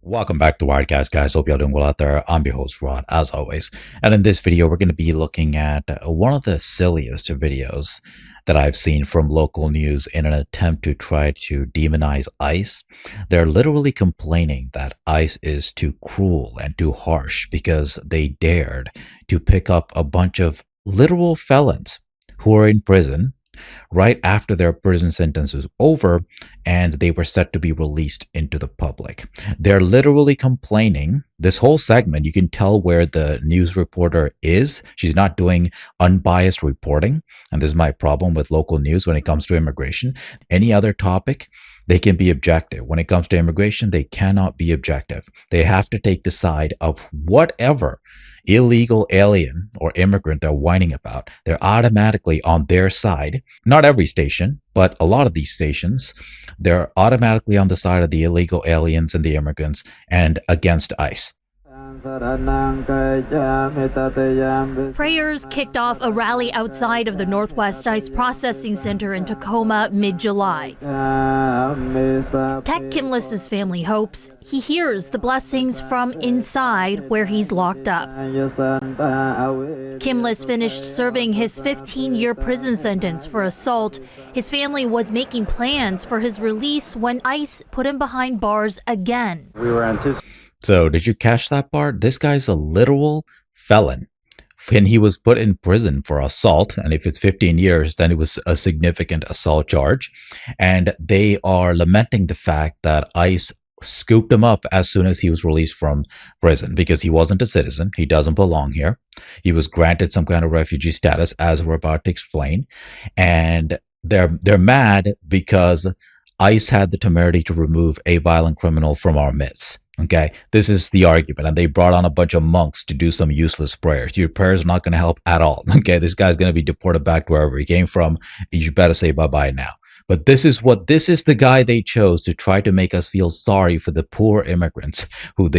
Welcome back to Rodecast, guys. Hope y'all doing well out there. I'm your host, Rod, as always. And in this video, we're going to be looking at one of the silliest videos that I've seen from local news in an attempt to try to demonize ICE. They're literally complaining that ICE is too cruel and too harsh because they dared to pick up a bunch of literal felons who are in prison right after their prison sentence was over and they were set to be released into the public. They're literally complaining. This whole segment, you can tell where the news reporter is. She's not doing unbiased reporting. And this is my problem with local news when it comes to immigration. Any other topic, they can be objective. When it comes to immigration, they cannot be objective. They have to take the side of whatever illegal alien or immigrant they're whining about. They're automatically on their side. Not every station, but a lot of these stations, they're automatically on the side of the illegal aliens and the immigrants and against ICE. Prayers kicked off a rally outside of the Northwest ICE Processing Center in Tacoma mid-July. Tech Kimless's family hopes he hears the blessings from inside where he's locked up. Kimless finished serving his 15-year prison sentence for assault. His family was making plans for his release when ICE put him behind bars again. So did you catch that part? This guy's a literal felon. When he was put in prison for assault, and if it's 15 years, then it was a significant assault charge. And they are lamenting the fact that ICE scooped him up as soon as he was released from prison because he wasn't a citizen. He doesn't belong here. He was granted some kind of refugee status, as we're about to explain. And they're mad because ICE had the temerity to remove a violent criminal from our midst. Okay, this is the argument, and they brought on a bunch of monks to do some useless prayers. Your prayers are not going to help at all. Okay, this guy's going to be deported back to wherever he came from. You better say bye-bye now. But this is the guy they chose to try to make us feel sorry for the poor immigrants who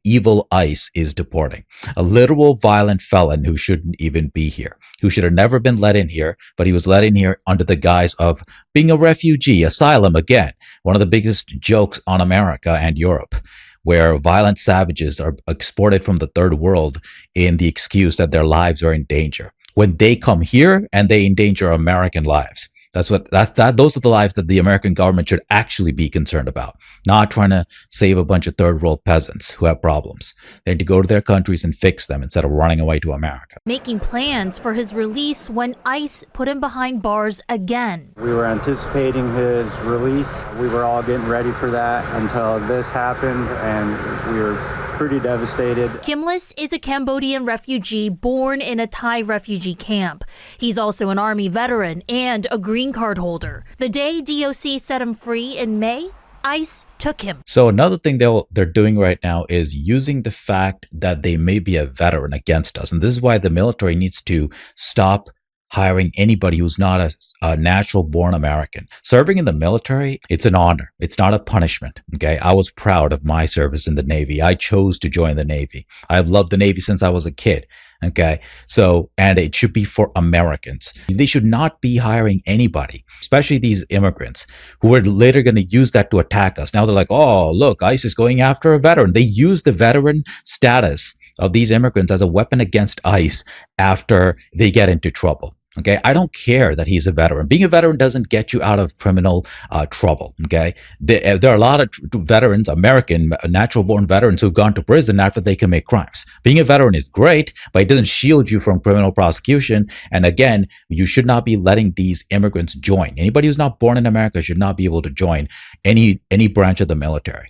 evil ICE is deporting. A literal violent felon who shouldn't even be here, who should have never been let in here, but he was let in here under the guise of being a refugee, asylum again. One of the biggest jokes on America and Europe, where violent savages are exported from the third world in the excuse that their lives are in danger. When they come here and they endanger American lives. Those are the lives that the American government should actually be concerned about, not trying to save a bunch of third world peasants who have problems. They need to go to their countries and fix them instead of running away to America. Making plans for his release when ICE put him behind bars again. We were anticipating his release. We were all getting ready for that until this happened, and we were pretty devastated. Kimless is a Cambodian refugee born in a Thai refugee camp. He's also an Army veteran and a green card holder. The day DOC set him free in May, ICE took him. So another thing they're doing right now is using the fact that they may be a veteran against us. And this is why the military needs to stop hiring anybody who's not a natural born American. Serving in the military, it's an honor. It's not a punishment. Okay. I was proud of my service in the Navy. I chose to join the Navy. I've loved the Navy since I was a kid. Okay. So, and it should be for Americans. They should not be hiring anybody, especially these immigrants who are later going to use that to attack us. Now they're like, oh, look, ICE is going after a veteran. They use the veteran status of these immigrants as a weapon against ICE after they get into trouble. Okay, I don't care that he's a veteran. Being a veteran doesn't get you out of criminal trouble. Okay, there are a lot of veterans, American natural-born veterans who've gone to prison after they commit crimes. Being a veteran is great, but it doesn't shield you from criminal prosecution. And again, you should not be letting these immigrants join. Anybody who's not born in America should not be able to join any branch of the military.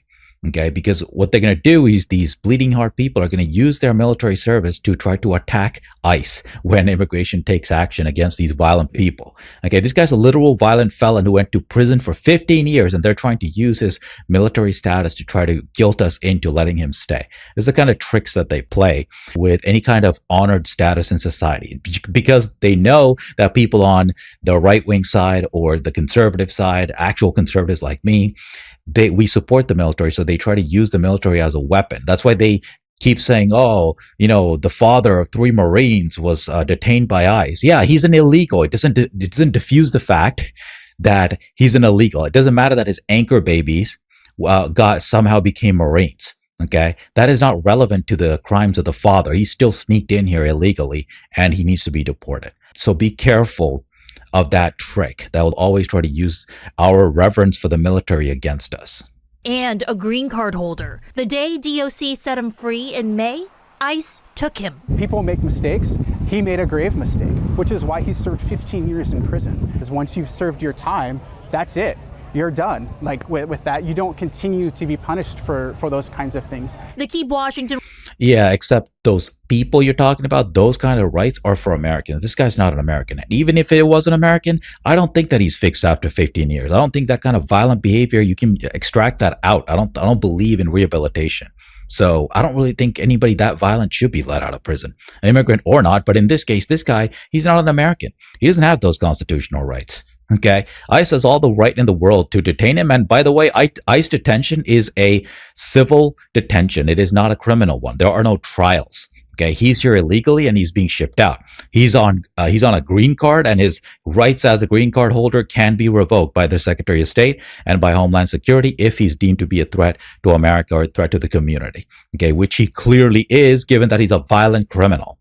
Okay, because what they're going to do is these bleeding heart people are going to use their military service to try to attack ICE when immigration takes action against these violent people. Okay, this guy's a literal violent felon who went to prison for 15 years, and they're trying to use his military status to try to guilt us into letting him stay. This is the kind of tricks that they play with any kind of honored status in society, because they know that people on the right-wing side or the conservative side, actual conservatives like me, we support the military, so they try to use the military as a weapon. That's why they keep saying, oh, you know, the father of 3 Marines was detained by ICE. Yeah, he's an illegal. It doesn't diffuse the fact that he's an illegal. It doesn't matter that his anchor babies somehow became Marines. Okay, that is not relevant to the crimes of the father. He still sneaked in here illegally and he needs to be deported. So be careful of that trick that will always try to use our reverence for the military against us. And a green card holder. The day DOC set him free in May, ICE took him. People make mistakes. He made a grave mistake, which is why he served 15 years in prison. Because once you've served your time, that's it. You're done. Like with that, you don't continue to be punished for those kinds of things. The Keep Washington. Yeah, except those people you're talking about, those kind of rights are for Americans. This guy's not an American. And even if it was an American, I don't think that he's fixed after 15 years. I don't think that kind of violent behavior, you can extract that out. I don't believe in rehabilitation. So I don't really think anybody that violent should be let out of prison, an immigrant or not. But in this case, this guy, he's not an American. He doesn't have those constitutional rights. Okay, ICE has all the right in the world to detain him. And by the way, ICE detention is a civil detention. It is not a criminal one. There are no trials. Okay, he's here illegally and he's being shipped out. He's on a green card, and his rights as a green card holder can be revoked by the Secretary of State and by Homeland Security if he's deemed to be a threat to America or a threat to the community. Okay, which he clearly is, given that he's a violent criminal.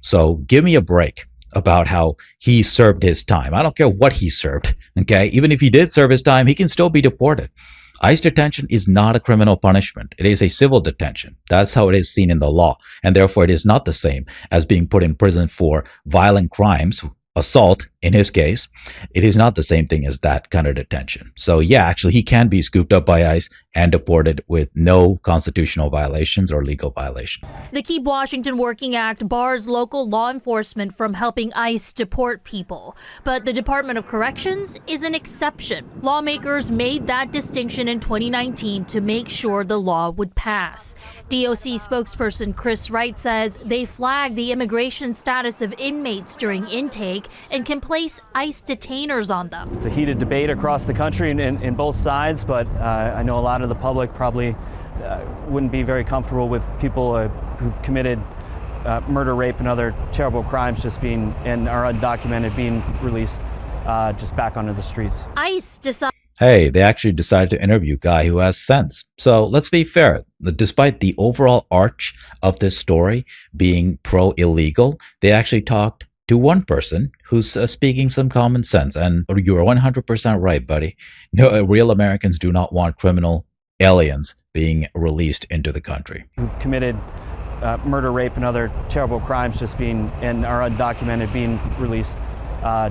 So give me a break about how he served his time. I don't care what he served. Okay, even if he did serve his time, he can still be deported. ICE detention is not a criminal punishment. It is a civil detention. That's how it is seen in the law. And therefore, it is not the same as being put in prison for violent crimes, assault in his case. It is not the same thing as that kind of detention. So yeah, actually, he can be scooped up by ICE and deported with no constitutional violations or legal violations. The Keep Washington Working Act bars local law enforcement from helping ICE deport people, but the Department of Corrections is an exception. Lawmakers made that distinction in 2019 to make sure the law would pass. DOC spokesperson Chris Wright says they flagged the immigration status of inmates during intake and can place ICE detainers on them. It's a heated debate across the country in both sides, but I know a lot of the public probably wouldn't be very comfortable with people who've committed murder, rape, and other terrible crimes just being, and are undocumented, being released just back onto the streets. ICE decided. Hey, they actually decided to interview a guy who has sense. So let's be fair. Despite the overall arch of this story being pro-illegal, they actually talked to one person who's speaking some common sense. And you're 100% right, buddy. No, real Americans do not want criminal aliens being released into the country. Who've committed murder, rape, and other terrible crimes just being, and are undocumented, being released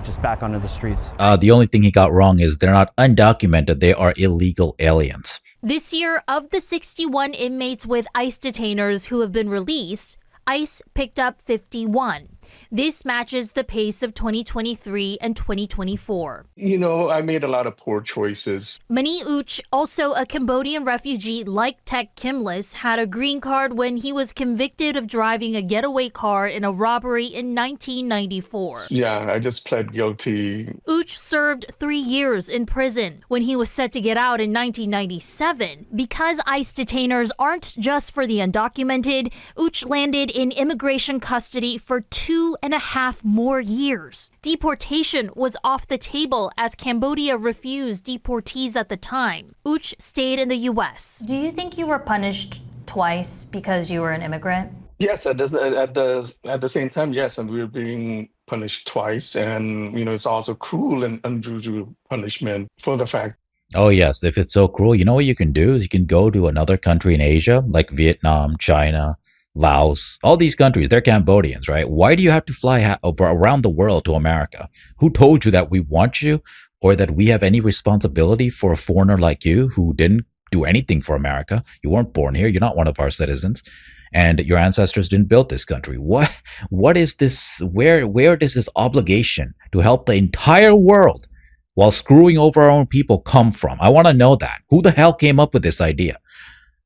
just back onto the streets. The only thing he got wrong is they're not undocumented. They are illegal aliens. This year, of the 61 inmates with ICE detainers who have been released, ICE picked up 51. This matches the pace of 2023 and 2024. You know, I made a lot of poor choices. Mani Uch, also a Cambodian refugee like Tek Kimlis, had a green card when he was convicted of driving a getaway car in a robbery in 1994. Yeah, I just pled guilty. Uch served 3 years in prison. When he was set to get out in 1997, because ICE detainers aren't just for the undocumented, Uch landed in immigration custody for 2.5 more years. Deportation was off the table as Cambodia refused deportees at the time. Uch stayed in the U.S. Do you think you were punished twice because you were an immigrant? Yes, at the same time, yes, and we were being punished twice, and you know, it's also cruel and unusual punishment for the fact. Oh yes, if it's so cruel, you know what you can do is you can go to another country in Asia, like Vietnam, China, Laos, all these countries, they're Cambodians, right? Why do you have to fly around the world to America? Who told you that we want you or that we have any responsibility for a foreigner like you who didn't do anything for America? You weren't born here. You're not one of our citizens. And your ancestors didn't build this country. What is this? Where does this obligation to help the entire world while screwing over our own people come from? I want to know that. Who the hell came up with this idea?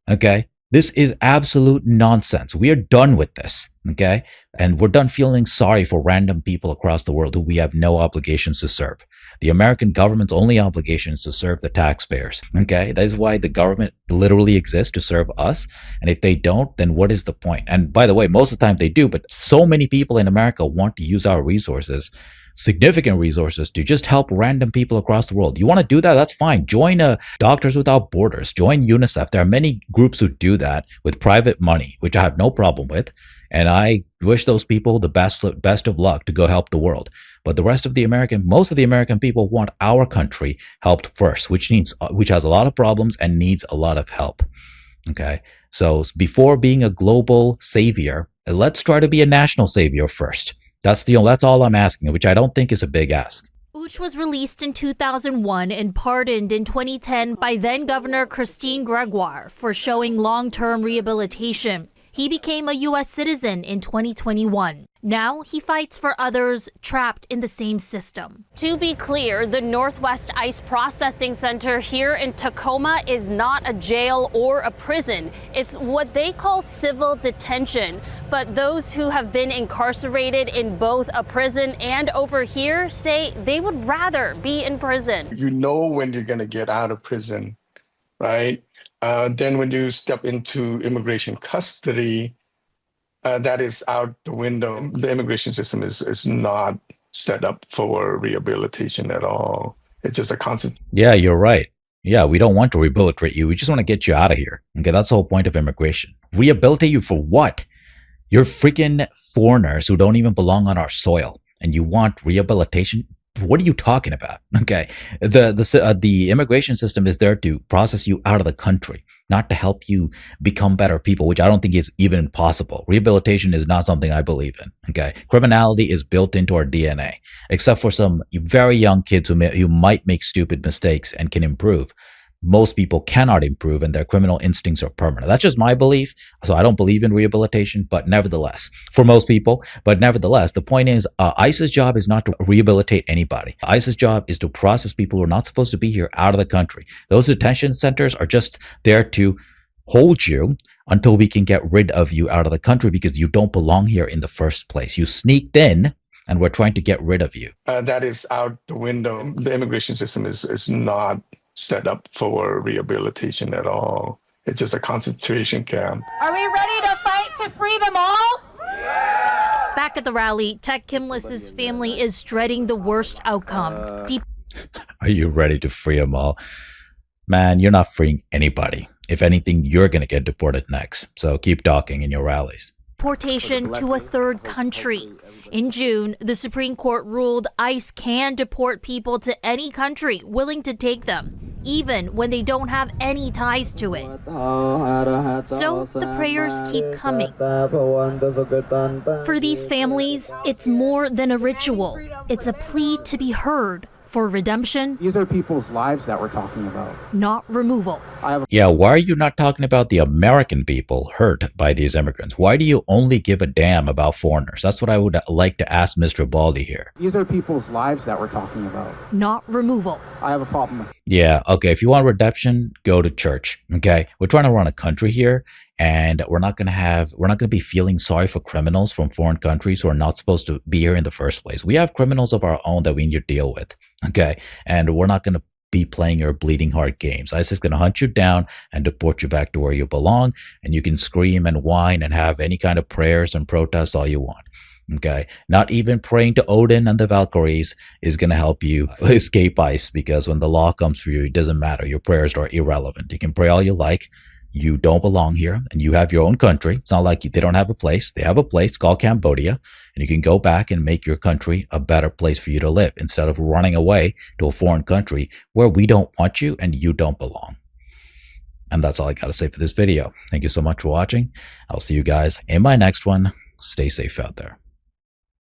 Okay. This is absolute nonsense. We are done with this, okay? And we're done feeling sorry for random people across the world who we have no obligations to serve. The American government's only obligation is to serve the taxpayers, okay? That is why the government literally exists, to serve us. And if they don't, then what is the point? And by the way, most of the time they do, but so many people in America want to use our resources significant resources to just help random people across the world. You want to do that? That's fine. Join Doctors Without Borders. Join UNICEF. There are many groups who do that with private money, which I have no problem with. And I wish those people the best of luck to go help the world. But most of the American people want our country helped first, which has a lot of problems and needs a lot of help. Okay. So before being a global savior, let's try to be a national savior first. That's all I'm asking, which I don't think is a big ask. Uch was released in 2001 and pardoned in 2010 by then Governor Christine Gregoire for showing long-term rehabilitation. He became a U.S. citizen in 2021. Now he fights for others trapped in the same system. To be clear, the Northwest ICE Processing Center here in Tacoma is not a jail or a prison. It's what they call civil detention. But those who have been incarcerated in both a prison and over here say they would rather be in prison. You know when you're going to get out of prison, right? Then when you step into immigration custody, that is out the window. The immigration system is not set up for rehabilitation at all. It's just a constant. Yeah, you're right. Yeah, we don't want to rehabilitate you. We just want to get you out of here. Okay, that's the whole point of immigration. Rehabilitate you for what? You're freaking foreigners who don't even belong on our soil, and you want rehabilitation? What are you talking about? Okay, the immigration system is there to process you out of the country, not to help you become better people, which I don't think is even possible. Rehabilitation is not something I believe in. Okay, criminality is built into our DNA, except for some very young kids who might make stupid mistakes and can improve. Most people cannot improve and their criminal instincts are permanent. That's just my belief. So I don't believe in rehabilitation, but nevertheless, for most people, the point is ICE's job is not to rehabilitate anybody. ICE's job is to process people who are not supposed to be here out of the country. Those detention centers are just there to hold you until we can get rid of you out of the country because you don't belong here in the first place. You sneaked in and we're trying to get rid of you. That is out the window. The immigration system is not set up for rehabilitation at all. It's just a concentration camp. Are we ready to fight to free them all? Back at the rally, Tech Kimless's family is dreading the worst outcome. Are you ready to free them all? Man, you're not freeing anybody. If anything, you're going to get deported next. So keep talking in your rallies. Deportation to a third country. In June, the Supreme Court ruled ICE can deport people to any country willing to take them, even when they don't have any ties to it. So the prayers keep coming. For these families, it's more than a ritual. It's a plea to be heard for redemption. These are people's lives that we're talking about, not removal. Yeah, why are you not talking about the American people hurt by these immigrants? Why do you only give a damn about foreigners? That's what I would like to ask Mr. Baldy here. These are people's lives that we're talking about, not removal. I have a problem. Yeah, okay, if you want redemption, go to church, okay? We're trying to run a country here, and we're not going to be feeling sorry for criminals from foreign countries who are not supposed to be here in the first place. We have criminals of our own that we need to deal with, okay? And we're not going to be playing your bleeding heart games. ICE is going to hunt you down and deport you back to where you belong, and you can scream and whine and have any kind of prayers and protests all you want. Okay, not even praying to Odin and the Valkyries is going to help you escape ICE, because when the law comes for you, it doesn't matter. Your prayers are irrelevant. You can pray all you like. You don't belong here, and you have your own country. It's not like they don't have a place. They have a place called Cambodia, and you can go back and make your country a better place for you to live instead of running away to a foreign country where we don't want you and you don't belong. And that's all I got to say for this video. Thank you so much for watching. I'll see you guys in my next one. Stay safe out there.